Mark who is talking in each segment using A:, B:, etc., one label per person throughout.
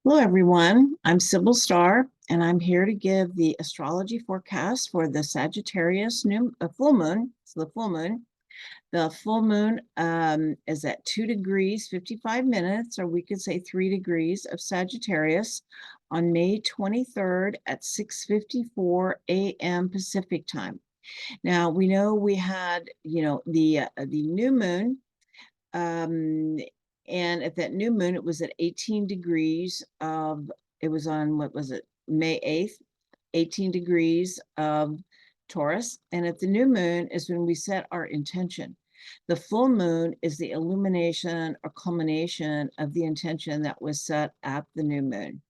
A: Hello, everyone. I'm Sybil Starr, and I'm here to give the astrology forecast for the Sagittarius full moon. So the full moon. The full moon is at 2 degrees, 55 minutes, or we could say 3 degrees of Sagittarius on May 23rd at 6:54 a.m. Pacific time. Now, we know we had, the new moon, um, and at that new moon, it was at 18 degrees it was on, what was it, May 8th, 18 degrees of Taurus. And at the new moon is when we set our intention. The full moon is the illumination or culmination of the intention that was set at the new moon.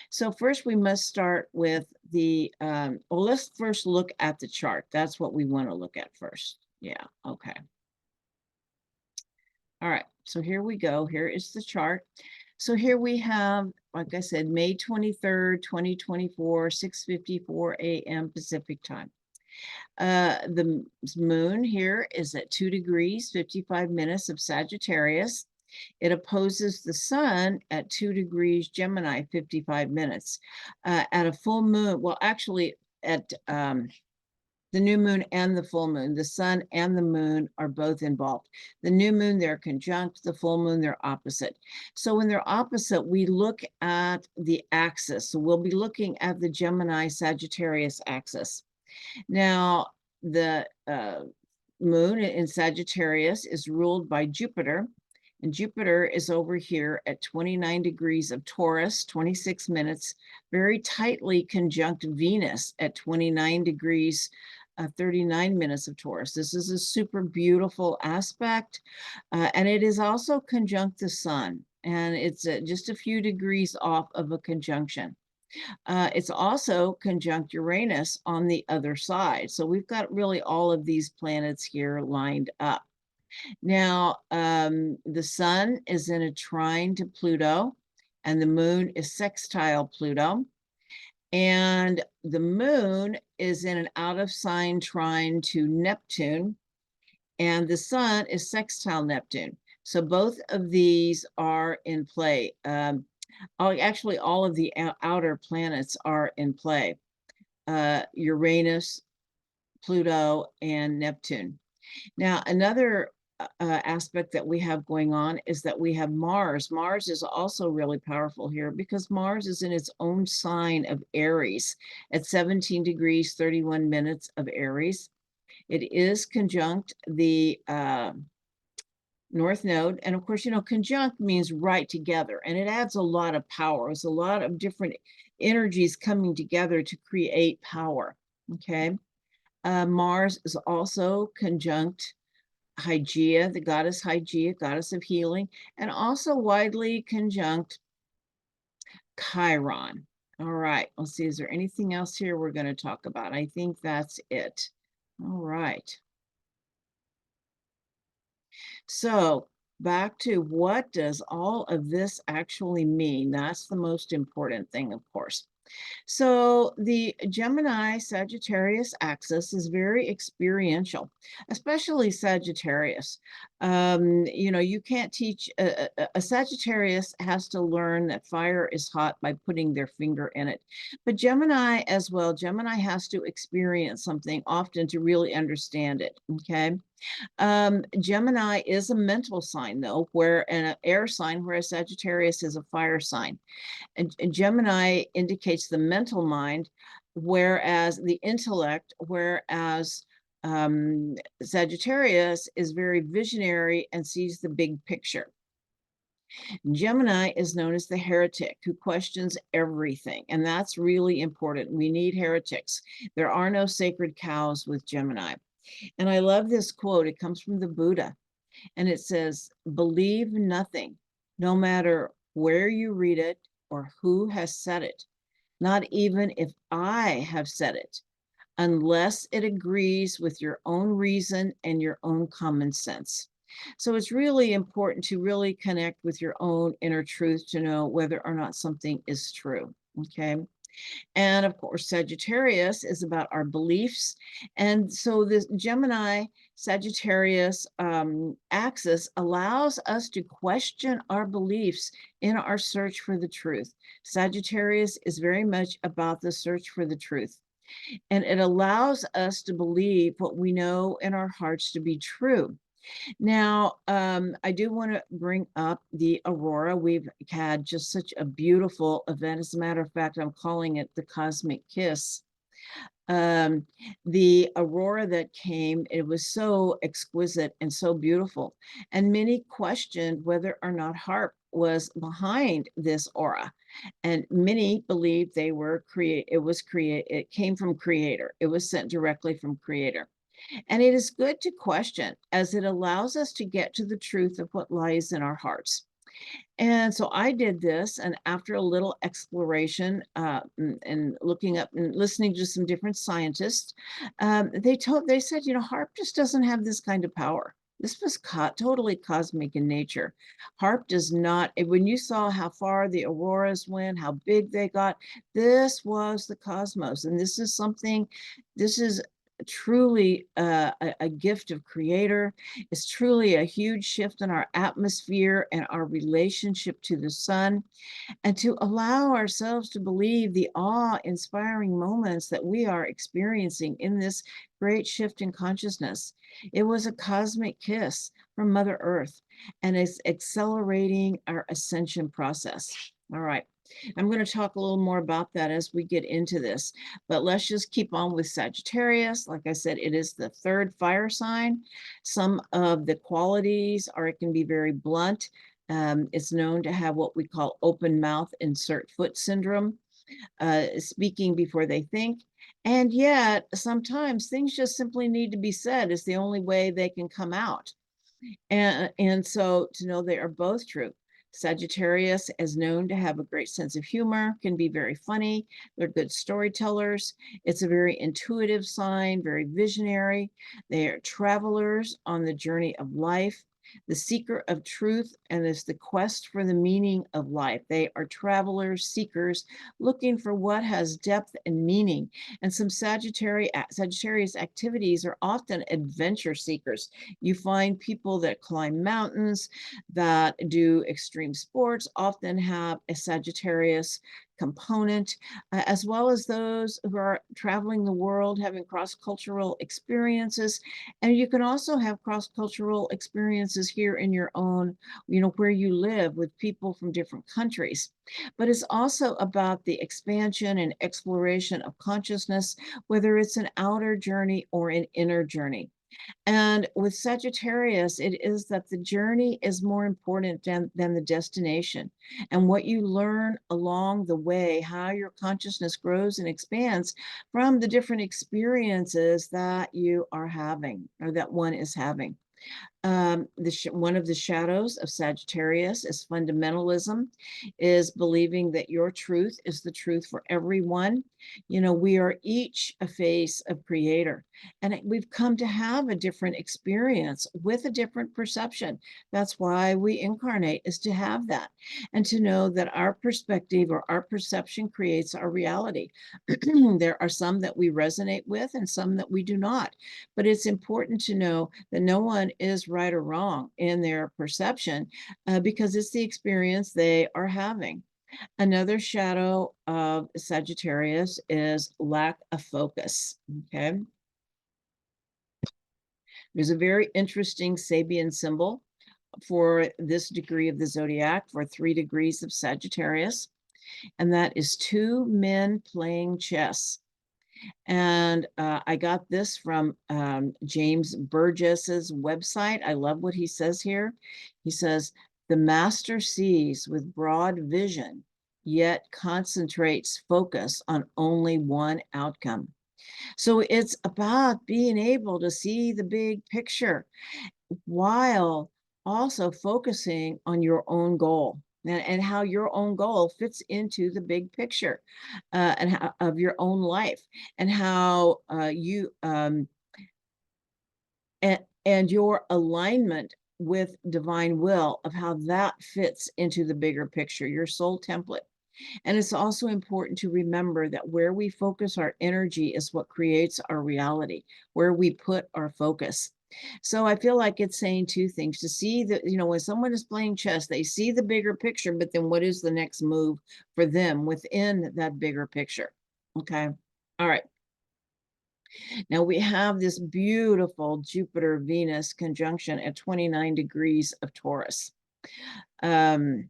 A: So first we must start with well, let's first look at the chart. That's what we want to look at first. Yeah, okay. All right, so here we go. Here is the chart. So here we have, like I said, May 23rd, 2024, 6:54 a.m. Pacific time. The moon here is at 2 degrees, 55 minutes of Sagittarius. It opposes the sun at 2 degrees Gemini, 55 minutes. At a full moon, well, actually at the new moon and the full moon, the sun and the moon are both involved. The new moon, they're conjunct. The full moon, they're opposite. So when they're opposite, we look at the axis. So we'll be looking at the Gemini Sagittarius axis. Now, the moon in Sagittarius is ruled by Jupiter, and Jupiter is over here at 29 degrees of Taurus, 26 minutes, very tightly conjunct Venus at 29 degrees, 39 minutes of Taurus. This is a super beautiful aspect, and it is also conjunct the sun, and it's just a few degrees off of a conjunction. It's also conjunct Uranus on the other side. So we've got really all of these planets here lined up. Now, the sun is in a trine to Pluto, and the moon is sextile Pluto. And the moon is in an out of sign trine to Neptune, and the sun is sextile Neptune. So both of these are in play. Actually, all of the outer planets are in play. Uranus, Pluto, and Neptune. Now, another aspect that we have going on is that we have Mars. Mars is also really powerful here because Mars is in its own sign of Aries at 17 degrees, 31 minutes of Aries. It is conjunct the North Node. And of course, conjunct means right together, and it adds a lot of power. It's a lot of different energies coming together to create power, okay? Mars is also conjunct Hygeia, the goddess Hygeia, goddess of healing, and also widely conjunct Chiron. All right, let's see, is there anything else here we're going to talk about? I think that's it. All right. So back to what does all of this actually mean? That's the most important thing, of course. So the Gemini Sagittarius axis is very experiential, especially Sagittarius. You can't teach a Sagittarius has to learn that fire is hot by putting their finger in it. But Gemini as well, Gemini has to experience something often to really understand it. Okay. Gemini is a mental sign, though, where an air sign, whereas Sagittarius is a fire sign. And Gemini indicates the mental mind, whereas the intellect, whereas Sagittarius is very visionary and sees the big picture. Gemini is known as the heretic who questions everything, and that's really important. We need heretics. There are no sacred cows with Gemini. And I love this quote. It comes from the Buddha, and it says, "Believe nothing, no matter where you read it or who has said it, not even if I have said it, unless it agrees with your own reason and your own common sense." So it's really important to really connect with your own inner truth to know whether or not something is true. Okay. And of course, Sagittarius is about our beliefs. And so this Gemini Sagittarius axis allows us to question our beliefs in our search for the truth. Sagittarius is very much about the search for the truth, and it allows us to believe what we know in our hearts to be true. Now, I do want to bring up the Aurora. We've had just such a beautiful event. As a matter of fact, I'm calling it the Cosmic Kiss. Um, the Aurora that came, it was so exquisite and so beautiful. And many questioned whether or not HARP was behind this aura. And many believed it came from Creator. It was sent directly from Creator. And it is good to question, as it allows us to get to the truth of what lies in our hearts. And so I did this, and after a little exploration and looking up and listening to some different scientists, they said, HARP just doesn't have this kind of power. This was totally cosmic in nature. HARP does not. When you saw how far the auroras went, how big they got, this was the cosmos, and this is something. This is truly a gift of Creator. It's truly a huge shift in our atmosphere and our relationship to the sun, and to allow ourselves to believe the awe-inspiring moments that we are experiencing in this great shift in consciousness. It was a cosmic kiss from Mother Earth, and it's accelerating our ascension process. All right. I'm going to talk a little more about that as we get into this, but let's just keep on with Sagittarius. Like I said, it is the third fire sign. Some of the qualities are, it can be very blunt. It's known to have what we call open mouth, insert foot syndrome, speaking before they think. And yet, sometimes things just simply need to be said. Is the only way they can come out. And so to know they are both true. Sagittarius is known to have a great sense of humor, can be very funny. They're good storytellers. It's a very intuitive sign, very visionary. They are travelers on the journey of life, the seeker of truth, and it's the quest for the meaning of life. They are travelers, seekers, looking for what has depth and meaning. And some Sagittarius activities are often adventure seekers. You find people that climb mountains, that do extreme sports, often have a Sagittarius component, as well as those who are traveling the world, having cross-cultural experiences. And you can also have cross-cultural experiences here in your own, where you live, with people from different countries. But it's also about the expansion and exploration of consciousness, whether it's an outer journey or an inner journey. And with Sagittarius, it is that the journey is more important than the destination. And what you learn along the way, how your consciousness grows and expands from the different experiences that you are having, or that one is having. One of the shadows of Sagittarius is fundamentalism, is believing that your truth is the truth for everyone. We are each a face of Creator, and we've come to have a different experience with a different perception. That's why we incarnate, is to have that, and to know that our perspective or our perception creates our reality. There are some that we resonate with and some that we do not, but it's important to know that no one is right or wrong in their perception, because it's the experience they are having. Another shadow of Sagittarius is lack of focus. Okay. There's a very interesting Sabian symbol for this degree of the zodiac, for 3 degrees of Sagittarius, and that is 2 men playing chess. And I got this from James Burgess's website. I love what he says here. He says, the master sees with broad vision, yet concentrates focus on only one outcome. So it's about being able to see the big picture while also focusing on your own goal, and how your own goal fits into the big picture, of your own life, and how and your alignment with divine will, of how that fits into the bigger picture, your soul template. And it's also important to remember that where we focus our energy is what creates our reality, where we put our focus. So I feel like it's saying two things: to see that, when someone is playing chess, they see the bigger picture, but then what is the next move for them within that bigger picture? Okay. All right. Now we have this beautiful Jupiter Venus conjunction at 29 degrees of Taurus. Um,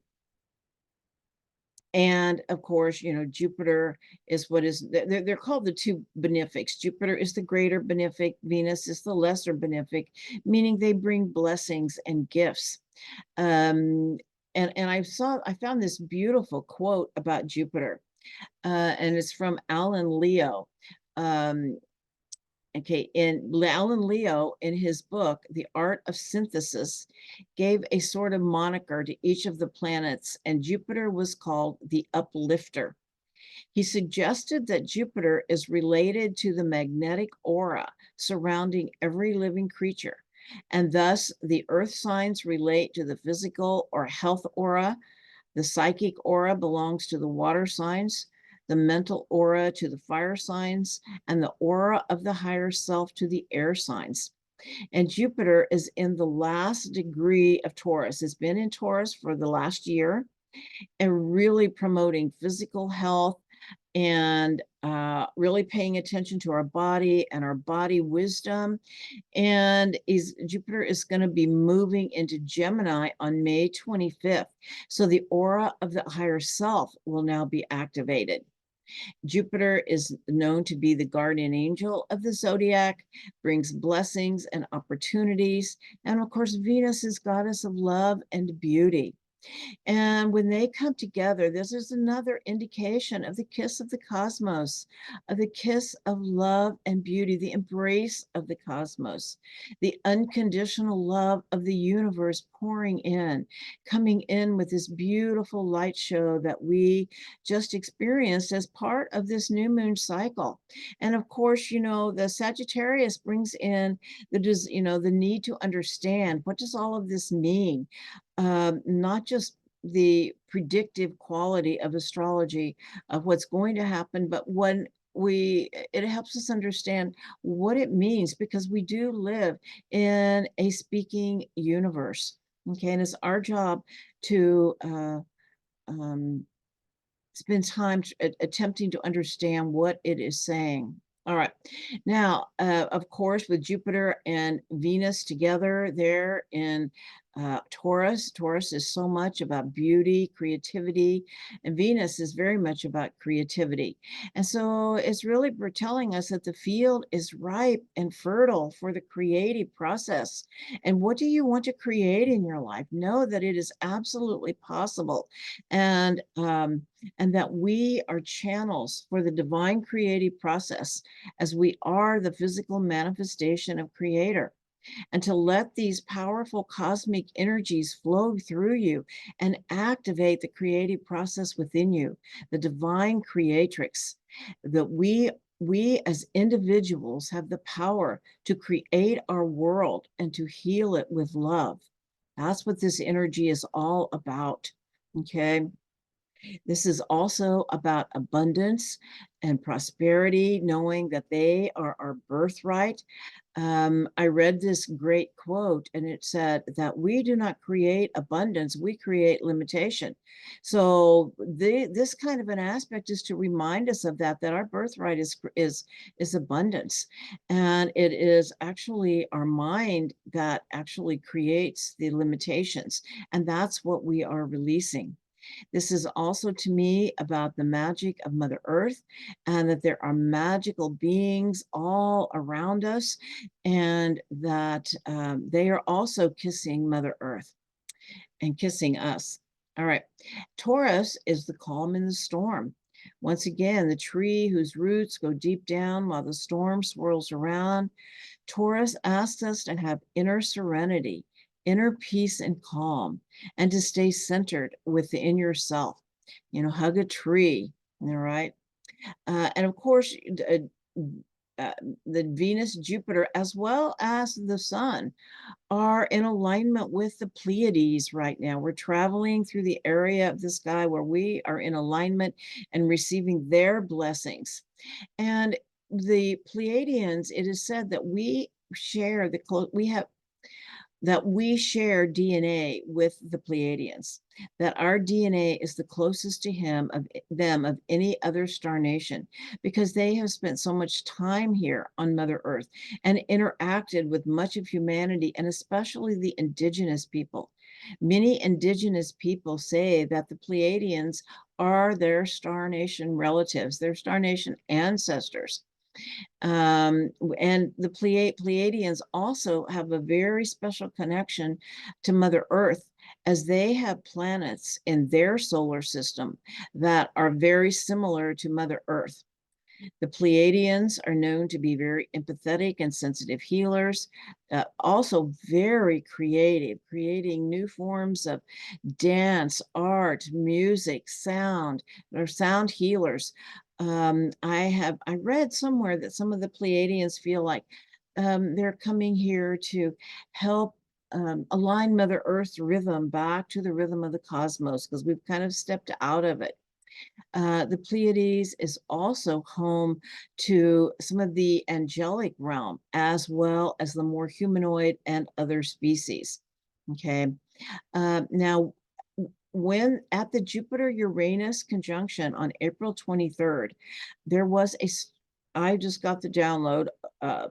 A: And of course, Jupiter is what is, they're called the two benefics. Jupiter is the greater benefic, Venus is the lesser benefic, meaning they bring blessings and gifts. Um, and I found this beautiful quote about Jupiter, and it's from Alan Leo. Um, Okay, in Alan Leo, in his book, The Art of Synthesis, gave a sort of moniker to each of the planets, and Jupiter was called the uplifter. He suggested that Jupiter is related to the magnetic aura surrounding every living creature, and thus the earth signs relate to the physical or health aura. The psychic aura belongs to the water signs, the mental aura to the fire signs, and the aura of the higher self to the air signs. And Jupiter is in the last degree of Taurus. It's been in Taurus for the last year and really promoting physical health and really paying attention to our body and our body wisdom. And Jupiter is going to be moving into Gemini on May 25th. So the aura of the higher self will now be activated. Jupiter is known to be the guardian angel of the zodiac, brings blessings and opportunities. And of course, Venus is goddess of love and beauty. And when they come together, this is another indication of the kiss of the cosmos, of the kiss of love and beauty, the embrace of the cosmos, the unconditional love of the universe pouring in, coming in with this beautiful light show that we just experienced as part of this new moon cycle. And of course, the Sagittarius brings in the need to understand, what does all of this mean? Not just the predictive quality of astrology of what's going to happen, but when it helps us understand what it means, because we do live in a speaking universe. Okay, and it's our job to um, spend time attempting to understand what it is saying. All right. Now, of course, with Jupiter and Venus together there in Taurus, Taurus is so much about beauty, creativity, and Venus is very much about creativity. And so it's really telling us that the field is ripe and fertile for the creative process. And what do you want to create in your life? Know that it is absolutely possible. And that we are channels for the divine creative process, as we are the physical manifestation of Creator, and to let these powerful cosmic energies flow through you and activate the creative process within you, the Divine Creatrix, that we as individuals have the power to create our world and to heal it with love. That's what this energy is all about. Okay. This is also about abundance and prosperity, knowing that they are our birthright. I read this great quote, and it said that we do not create abundance, we create limitation. So this kind of an aspect is to remind us of that our birthright is abundance. And it is actually our mind that actually creates the limitations. And that's what we are releasing. This is also, to me, about the magic of Mother Earth, and that there are magical beings all around us, and that they are also kissing Mother Earth and kissing us. All right. Taurus is the calm in the storm. Once again, the tree whose roots go deep down while the storm swirls around. Taurus asks us to have inner serenity, inner peace and calm, and to stay centered within yourself. Hug a tree, all right? And of course, uh, the Venus, Jupiter, as well as the Sun, are in alignment with the Pleiades right now. We're traveling through the area of the sky where we are in alignment and receiving their blessings. And the Pleiadians, it is said that we share that we share DNA with the Pleiadians, that our DNA is the closest to them of any other star nation, because they have spent so much time here on Mother Earth and interacted with much of humanity, and especially the indigenous people. Many indigenous people say that the Pleiadians are their star nation relatives, their star nation ancestors. And the Pleiadians also have a very special connection to Mother Earth, as they have planets in their solar system that are very similar to Mother Earth. The Pleiadians are known to be very empathetic and sensitive healers, also very creative, creating new forms of dance, art, music, sound. They're sound healers. I read somewhere that some of the Pleiadians feel like they're coming here to help align Mother Earth's rhythm back to the rhythm of the cosmos, because we've kind of stepped out of it. The Pleiades is also home to some of the angelic realm, as well as the more humanoid and other species. Okay. Now, when at the Jupiter-Uranus conjunction on April 23rd, there was I just got the download. I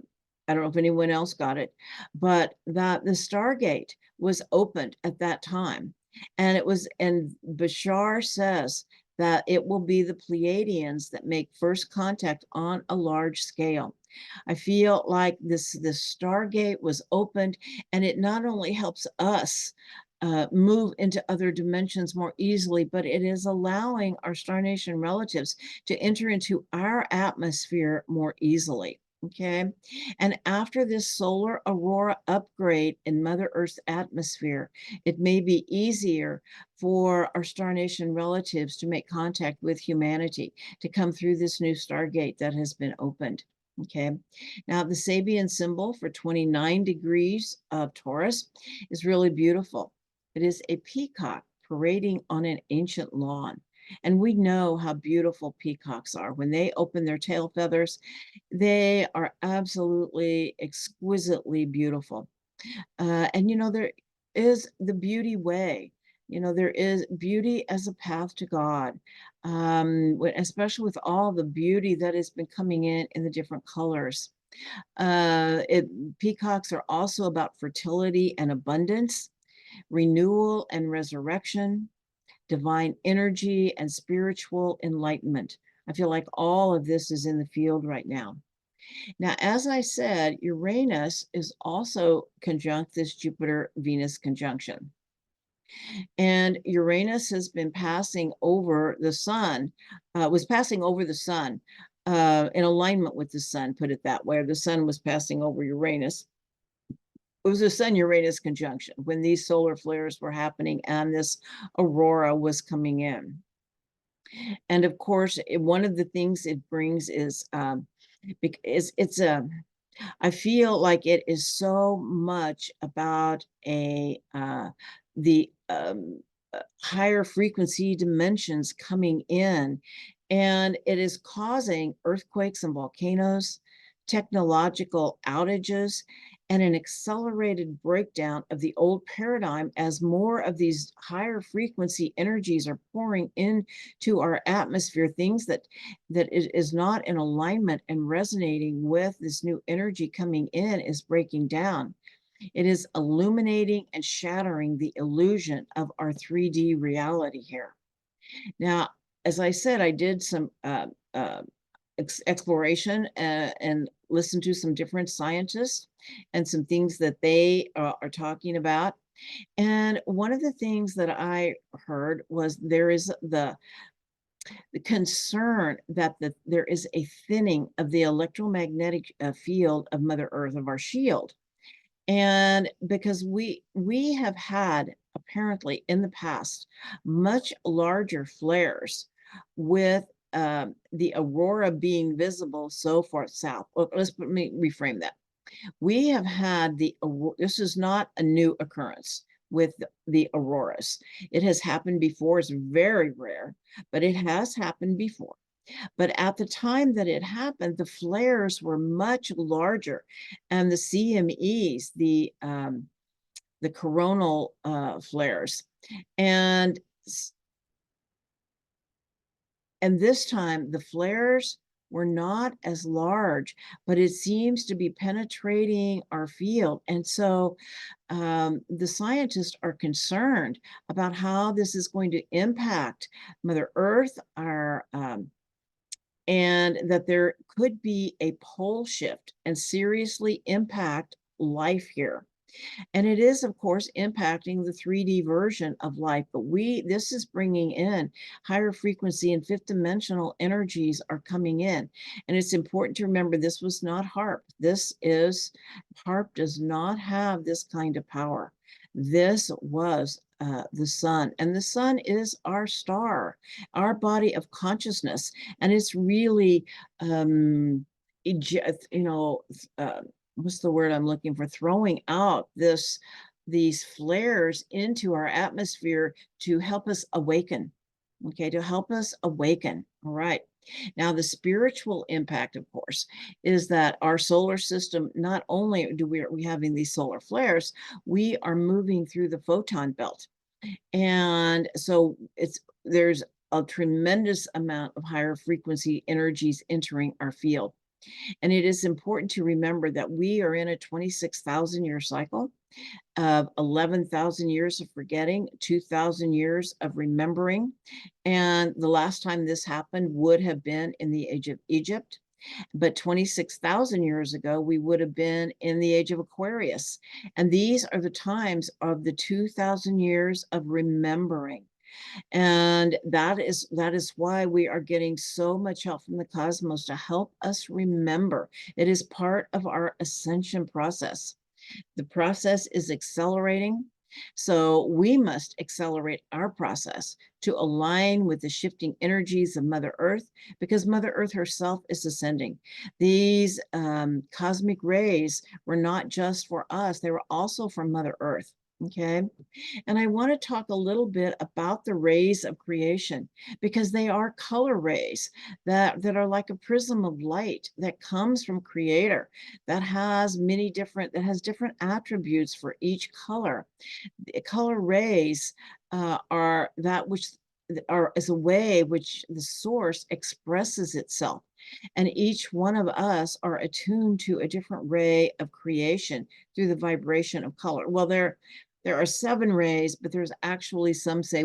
A: don't know if anyone else got it, but that the Stargate was opened at that time. And Bashar says that it will be the Pleiadians that make first contact on a large scale. I feel like this Stargate was opened, and it not only helps us move into other dimensions more easily, but it is allowing our star nation relatives to enter into our atmosphere more easily. Okay. And after this solar aurora upgrade in Mother Earth's atmosphere, it may be easier for our star nation relatives to make contact with humanity, to come through this new Stargate that has been opened. Okay. Now, the Sabian symbol for 29 degrees of Taurus is really beautiful. It is a peacock parading on an ancient lawn. And we know how beautiful peacocks are. When they open their tail feathers, they are absolutely exquisitely beautiful. And there is the beauty way. There is beauty as a path to God, especially with all the beauty that has been coming in the different colors. Peacocks are also about fertility and abundance, renewal and resurrection, divine energy, and spiritual enlightenment. I feel like all of this is in the field right now. Now, as I said, Uranus is also conjunct this Jupiter-Venus conjunction. And Uranus has been passing over the sun, was passing over the sun in alignment with the sun, put it that way. The sun was passing over Uranus. It was a Sun-Uranus conjunction when these solar flares were happening and this aurora was coming in. And of course, one of the things it brings is I feel like it is so much about the higher frequency dimensions coming in, and it is causing earthquakes and volcanoes, technological outages, and an accelerated breakdown of the old paradigm, as more of these higher frequency energies are pouring into our atmosphere. Things that is not in alignment and resonating with this new energy coming in is breaking down. It is illuminating and shattering the illusion of our 3D reality here. Now, as I said, I did some exploration and listened to some different scientists and some things that they are talking about. And one of the things that I heard was there is the concern that there is a thinning of the electromagnetic field of Mother Earth, of our shield. And because we have had apparently in the past much larger flares with the aurora being visible so far south. Well, let me reframe that. We have had this is not a new occurrence with the auroras. It has happened before. It's very rare, but it has happened before. But at the time that it happened, the flares were much larger, and the CMEs, the coronal flares, and and this time the flares were not as large, but it seems to be penetrating our field. And so the scientists are concerned about how this is going to impact Mother Earth, and that there could be a pole shift and seriously impact life here. And it is, of course, impacting the 3D version of life, but this is bringing in higher frequency and fifth dimensional energies are coming in. And it's important to remember this was not HARP. HARP does not have this kind of power. This was the sun, and the sun is our star, our body of consciousness, and it's really, you know, what's the word I'm looking for? Throwing out these flares into our atmosphere to help us awaken. Okay, to help us awaken. All right. Now, the spiritual impact, of course, is that our solar system, not only are we having these solar flares, we are moving through the photon belt. And so there's a tremendous amount of higher frequency energies entering our field. And it is important to remember that we are in a 26,000 year cycle of 11,000 years of forgetting, 2,000 years of remembering. And the last time this happened would have been in the age of Egypt. But 26,000 years ago, we would have been in the age of Aquarius. And these are the times of the 2,000 years of remembering. And that is why we are getting so much help from the cosmos to help us remember. It is part of our ascension process. The process is accelerating. So we must accelerate our process to align with the shifting energies of Mother Earth, because Mother Earth herself is ascending. These cosmic rays were not just for us, they were also for Mother Earth. Okay. And I want to talk a little bit about the rays of creation, because they are color rays that are like a prism of light that comes from Creator, that has different attributes for each color. The color rays are that which are as a way which the source expresses itself. And each one of us are attuned to a different ray of creation through the vibration of color. Well, there are 7 rays, but there's actually some say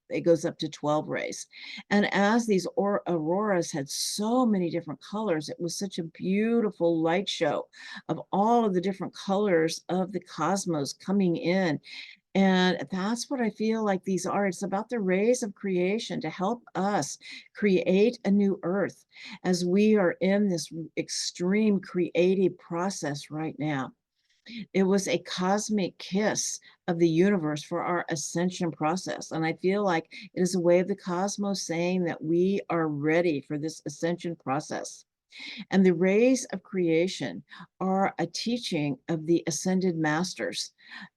A: it goes up to 12 rays. And as these auroras had so many different colors, it was such a beautiful light show of all of the different colors of the cosmos coming in. And that's what I feel like these are. It's about the rays of creation to help us create a new earth as we are in this extreme creative process right now. It was a cosmic kiss of the universe for our ascension process. And I feel like it is a way of the cosmos saying that we are ready for this ascension process. And the rays of creation are a teaching of the ascended masters.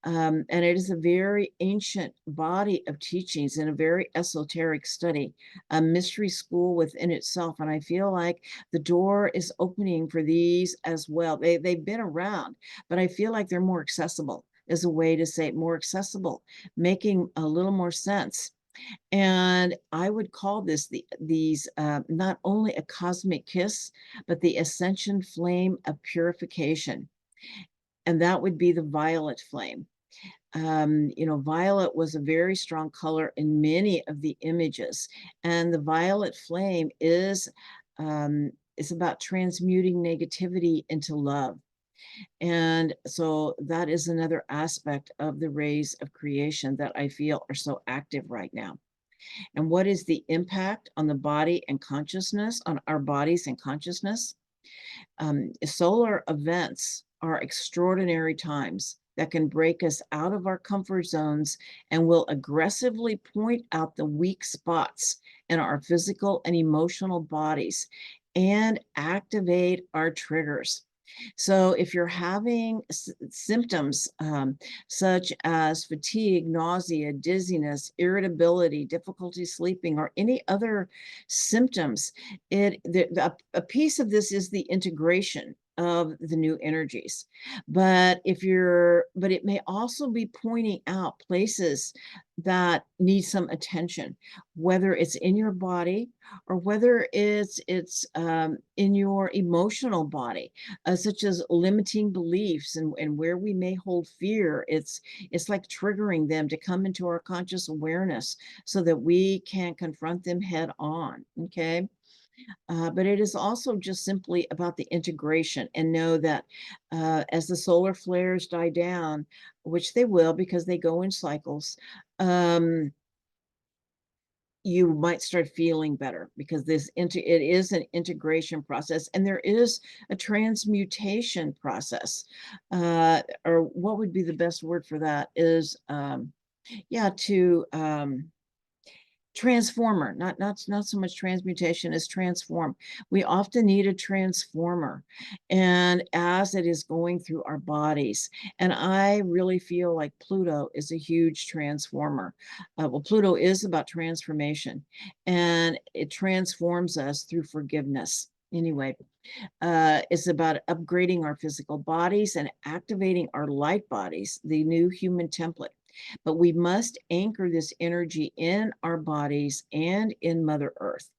A: And it is a very ancient body of teachings and a very esoteric study, a mystery school within itself. And I feel like the door is opening for these as well. They've been around, but I feel like they're more accessible, is a way to say it, more accessible, making a little more sense. And I would call these not only a cosmic kiss, but the ascension flame of purification. And that would be the violet flame. Violet was a very strong color in many of the images. And the violet flame is about transmuting negativity into love. And so that is another aspect of the rays of creation that I feel are so active right now. And what is the impact on the body and consciousness, on our bodies and consciousness? Solar events are extraordinary times that can break us out of our comfort zones and will aggressively point out the weak spots in our physical and emotional bodies and activate our triggers. So if you're having symptoms such as fatigue, nausea, dizziness, irritability, difficulty sleeping, or any other symptoms, a piece of this is the integration of the new energies. But it may also be pointing out places that need some attention, whether it's in your body or whether it's in your emotional body, such as limiting beliefs, and where we may hold fear. It's like triggering them to come into our conscious awareness so that we can confront them head on. Okay. But it is also just simply about the integration, and know that as the solar flares die down, which they will because they go in cycles, um, you might start feeling better, because it is an integration process, and there is a transmutation process, or what would be the best word for that is, yeah, to transformer, not so much transmutation as transform. We often need a transformer, and as it is going through our bodies, and I really feel like Pluto is a huge transformer. Well, Pluto is about transformation, and it transforms us through forgiveness. Anyway, it's about upgrading our physical bodies and activating our light bodies, the new human template. But we must anchor this energy in our bodies and in Mother Earth.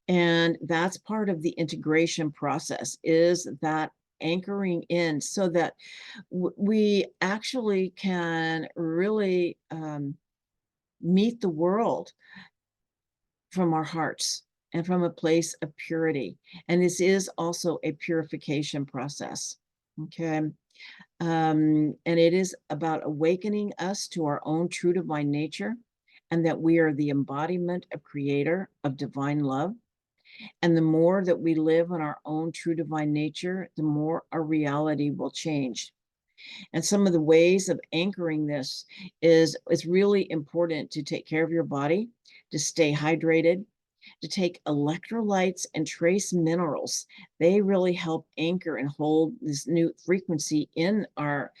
A: And that's part of the integration process, is that anchoring in, so that we actually can really meet the world from our hearts and from a place of purity. And this is also a purification process. Okay. And it is about awakening us to our own true divine nature, and that we are the embodiment of Creator, of divine love. And the more that we live in our own true divine nature, the more our reality will change. And some of the ways of anchoring this is it's really important to take care of your body, to stay hydrated, to take electrolytes and trace minerals. They really help anchor and hold this new frequency in our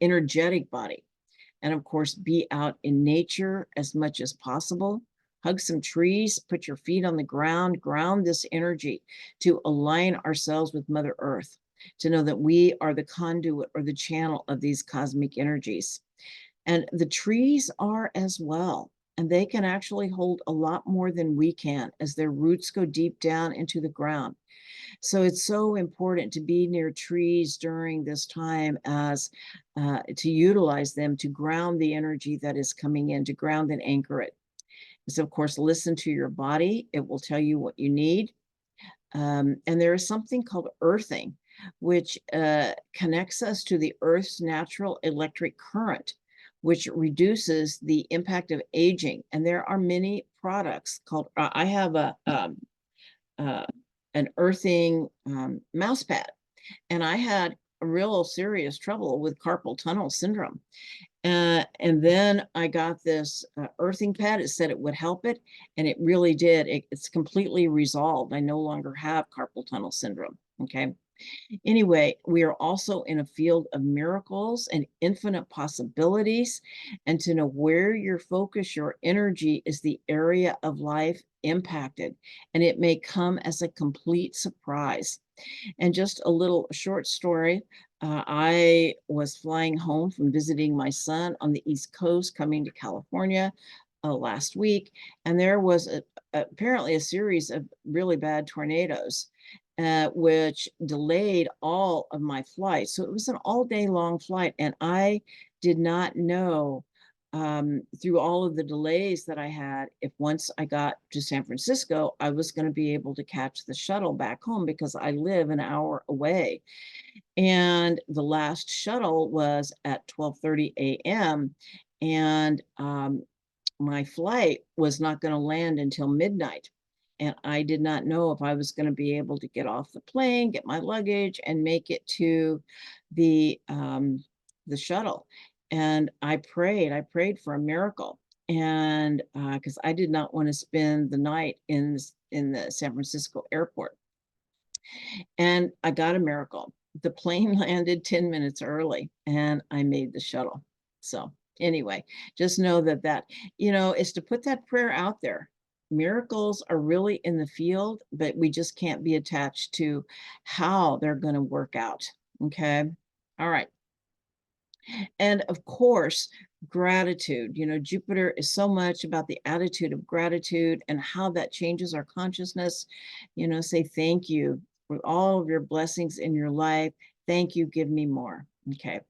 A: energetic body. And of course, be out in nature as much as possible. Hug some trees, put your feet on the ground, ground this energy to align ourselves with Mother Earth, to know that we are the conduit or the channel of these cosmic energies. And the trees are as well. And they can actually hold a lot more than we can, as their roots go deep down into the ground. So it's so important to be near trees during this time, as to utilize them to ground the energy that is coming in, to ground and anchor it. So, of course, listen to your body. It will tell you what you need. And there is something called earthing, which connects us to the Earth's natural electric current, which reduces the impact of aging. And there are many products called, I have uh, an earthing mouse pad, and I had a real serious trouble with carpal tunnel syndrome. And then I got this earthing pad. It said it would help it, and it really did. It's completely resolved. I no longer have carpal tunnel syndrome. Okay. Anyway, we are also in a field of miracles and infinite possibilities. And to know where your focus, your energy is the area of life impacted. And it may come as a complete surprise. And just a little short story. I was flying home from visiting my son on the East Coast, coming to California last week, and there was apparently a series of really bad tornadoes, which delayed all of my flights. So it was an all day long flight, and I did not know, through all of the delays that I had, if once I got to San Francisco, I was going to be able to catch the shuttle back home, because I live an hour away. And the last shuttle was at 12:30 a.m. And my flight was not going to land until midnight. And I did not know if I was going to be able to get off the plane, get my luggage, and make it to the shuttle. And I prayed for a miracle. And because I did not want to spend the night in the San Francisco airport. And I got a miracle. The plane landed 10 minutes early and I made the shuttle. So anyway, just know that is to put that prayer out there. Miracles are really in the field, but we just can't be attached to how they're going to work out. Okay. All right. And of course, gratitude. Jupiter is so much about the attitude of gratitude and how that changes our consciousness. Say thank you for all of your blessings in your life. Thank you. Give me more. Okay.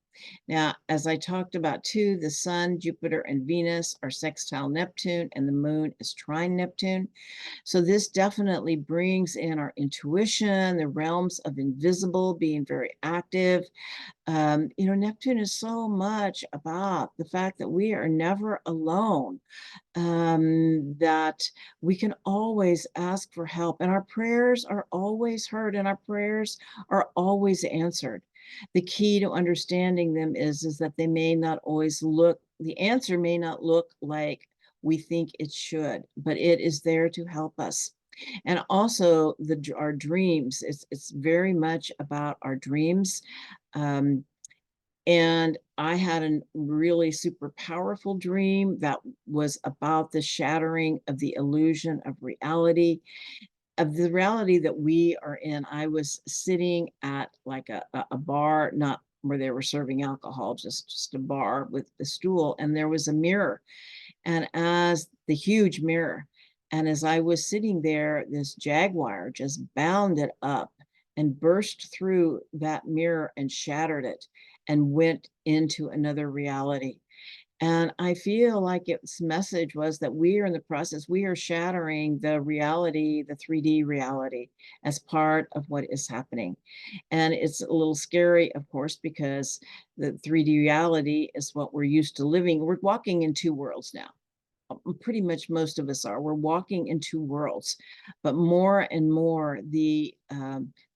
A: Now, as I talked about too, the sun, Jupiter, and Venus are sextile Neptune, and the moon is trine Neptune. So this definitely brings in our intuition, the realms of invisible being very active. Neptune is so much about the fact that we are never alone, that we can always ask for help, and our prayers are always heard, and our prayers are always answered. The key to understanding them is that they may not always the answer may not look like we think it should, but it is there to help us. And also our dreams, it's very much about our dreams. Um, and I had a really super powerful dream that was about the shattering of the illusion of the reality that we are in. I was sitting at like a bar, not where they were serving alcohol, just a bar with a stool, and there was a mirror, and as the huge mirror. And as I was sitting there, this jaguar just bounded up and burst through that mirror and shattered it and went into another reality. And I feel like its message was that we are in the process, we are shattering the reality, the 3D reality, as part of what is happening. And it's a little scary, of course, because the 3D reality is what we're used to living. We're walking in two worlds now. Pretty much most of us are. We're walking in two worlds, but more and more, the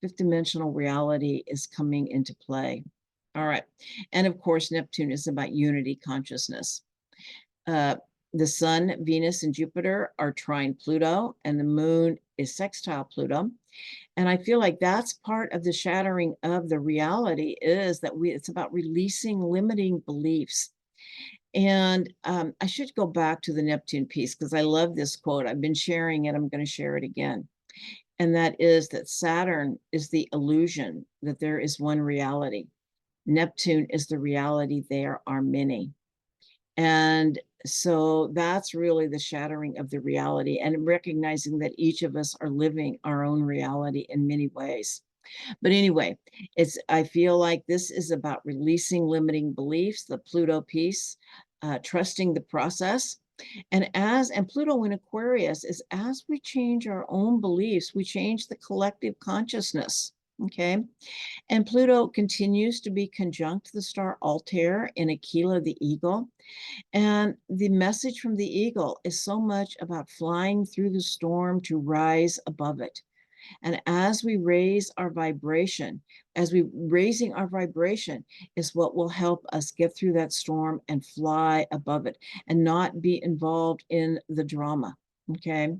A: fifth dimensional reality is coming into play. All right. And of course, Neptune is about unity consciousness. The sun, Venus, and Jupiter are trine Pluto, and the moon is sextile Pluto. And I feel like that's part of the shattering of the reality, is that it's about releasing limiting beliefs. And I should go back to the Neptune piece because I love this quote. I've been sharing it. I'm going to share it again. And that is that Saturn is the illusion that there is one reality. Neptune is the reality there are many. And so that's really the shattering of the reality, and recognizing that each of us are living our own reality in many ways. But anyway, I feel like this is about releasing limiting beliefs, the Pluto piece, trusting the process. And Pluto in Aquarius is, as we change our own beliefs, we change the collective consciousness. Okay. And Pluto continues to be conjunct the star Altair in Aquila the eagle. And the message from the eagle is so much about flying through the storm to rise above it. And as we raise our vibration, raising our vibration is what will help us get through that storm and fly above it and not be involved in the drama. Okay.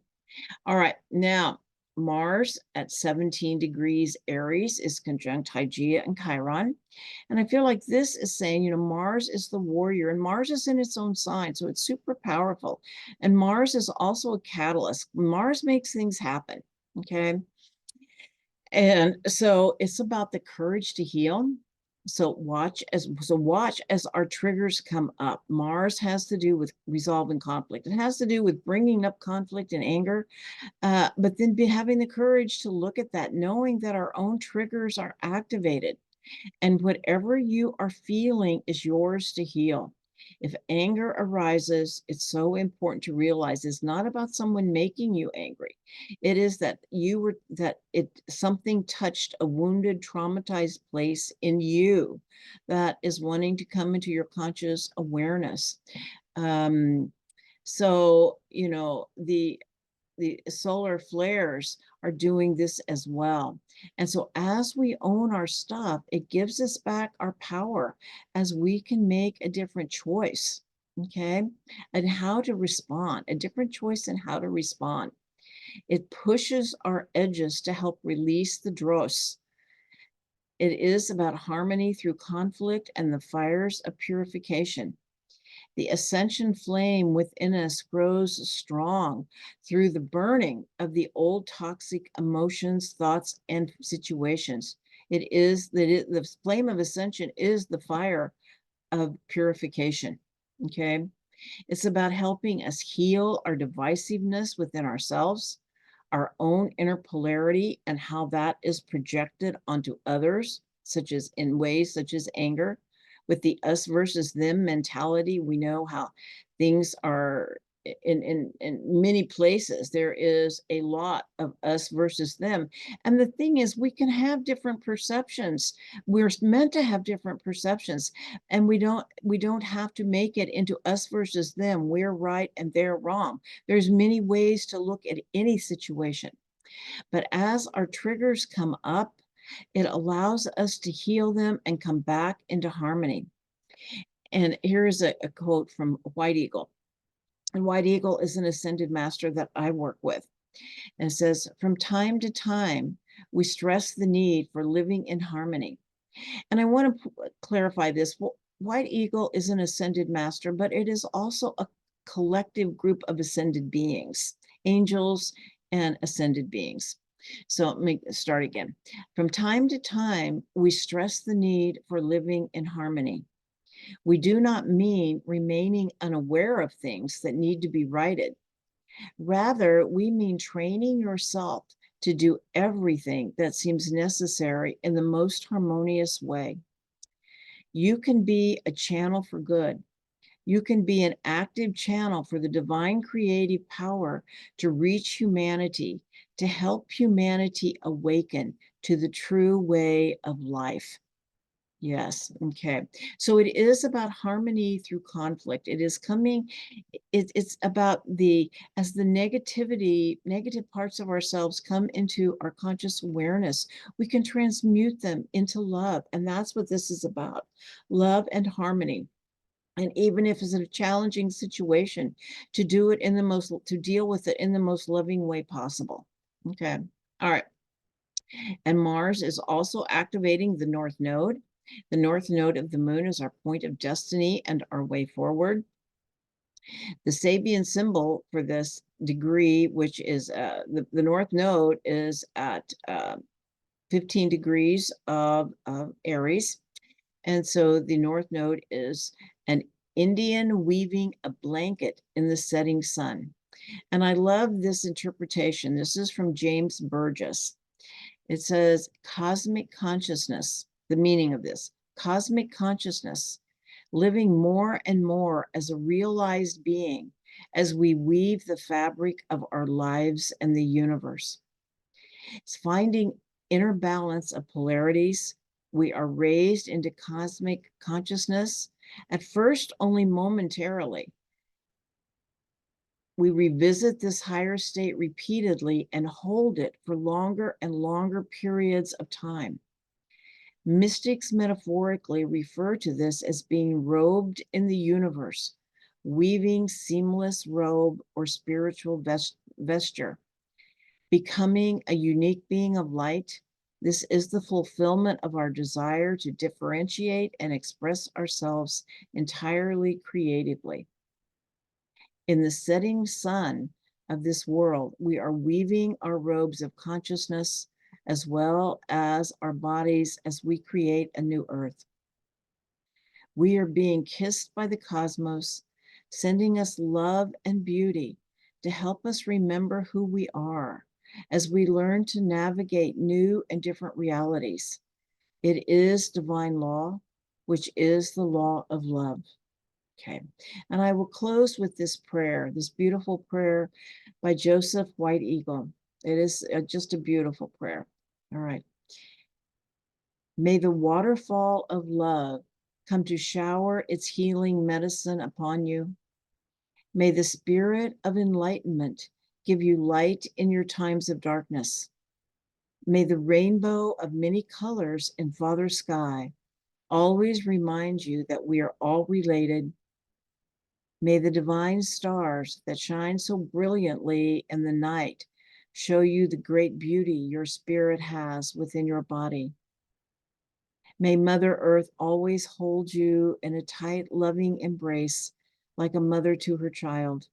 A: All right. Now, Mars at 17 degrees Aries is conjunct Hygeia and Chiron. And I feel like this is saying, Mars is the warrior, and Mars is in its own sign. So it's super powerful. And Mars is also a catalyst. Mars makes things happen. Okay. And so it's about the courage to heal. So watch as our triggers come up. Mars has to do with resolving conflict. It has to do with bringing up conflict and anger, but then having the courage to look at that, knowing that our own triggers are activated, and whatever you are feeling is yours to heal. If anger arises, it's so important to realize it's not about someone making you angry. It is that something touched a wounded, traumatized place in you that is wanting to come into your conscious awareness. So, the solar flares are doing this as well. And so as we own our stuff, it gives us back our power, as we can make a different choice, okay? And how to respond, a different choice in how to respond. It pushes our edges to help release the dross. It is about harmony through conflict and the fires of purification. The ascension flame within us grows strong through the burning of the old toxic emotions, thoughts, and situations. The flame of ascension is the fire of purification. Okay. It's about helping us heal our divisiveness within ourselves, our own inner polarity, and how that is projected onto others, such as in ways such as anger. With the us versus them mentality, we know how things are in many places. There is a lot of us versus them. And the thing is, we can have different perceptions. We're meant to have different perceptions, and we don't have to make it into us versus them. We're right and they're wrong. There's many ways to look at any situation. But as our triggers come up, it allows us to heal them and come back into harmony. And here's a quote from White Eagle. And White Eagle is an ascended master that I work with. And it says, from time to time, we stress the need for living in harmony. And I want to clarify this. White Eagle is an ascended master, but it is also a collective group of ascended beings, angels and ascended beings. So let me start again. From time to time, we stress the need for living in harmony. We do not mean remaining unaware of things that need to be righted. Rather, we mean training yourself to do everything that seems necessary in the most harmonious way. You can be a channel for good. You can be an active channel for the divine creative power to reach humanity, to help humanity awaken to the true way of life. Yes. Okay. So it is about harmony through conflict. It is coming, it's about as the negative parts of ourselves come into our conscious awareness, we can transmute them into love. And that's what this is about, love and harmony. And even if it's a challenging situation, to deal with it in the most loving way possible. Okay. All right. And Mars is also activating the North Node. The North Node of the moon is our point of destiny and our way forward. The Sabian symbol for this degree, which is the North Node, is at 15 degrees of Aries. And so the North Node is an Indian weaving a blanket in the setting sun. And I love this interpretation. This is from James Burgess. It says cosmic consciousness, the meaning of this, cosmic consciousness, living more and more as a realized being as we weave the fabric of our lives and the universe. It's finding inner balance of polarities. We are raised into cosmic consciousness, at first only momentarily. We revisit this higher state repeatedly and hold it for longer and longer periods of time. Mystics metaphorically refer to this as being robed in the universe, weaving seamless robe or spiritual vesture, becoming a unique being of light. This is the fulfillment of our desire to differentiate and express ourselves entirely creatively. In the setting sun of this world, we are weaving our robes of consciousness as well as our bodies as we create a new earth. We are being kissed by the cosmos, sending us love and beauty to help us remember who we are as we learn to navigate new and different realities. It is divine law, which is the law of love. Okay, and I will close with this prayer, this beautiful prayer by Joseph White Eagle. It is just a beautiful prayer. All right. May the waterfall of love come to shower its healing medicine upon you. May the spirit of enlightenment give you light in your times of darkness. May the rainbow of many colors in Father Sky always remind you that we are all related. May the divine stars that shine so brilliantly in the night show you the great beauty your spirit has within your body. May Mother Earth always hold you in a tight, loving embrace like a mother to her child.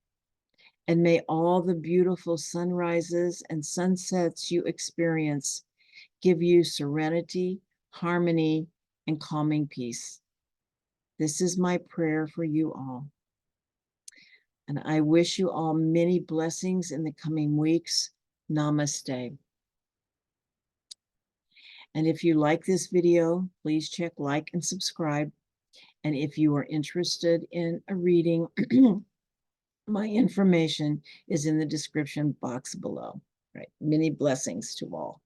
A: And may all the beautiful sunrises and sunsets you experience give you serenity, harmony, and calming peace. This is my prayer for you all. And I wish you all many blessings in the coming weeks. Namaste. And if you like this video, please check like and subscribe. And if you are interested in a reading, my information is in the description box below. Right. Many blessings to all.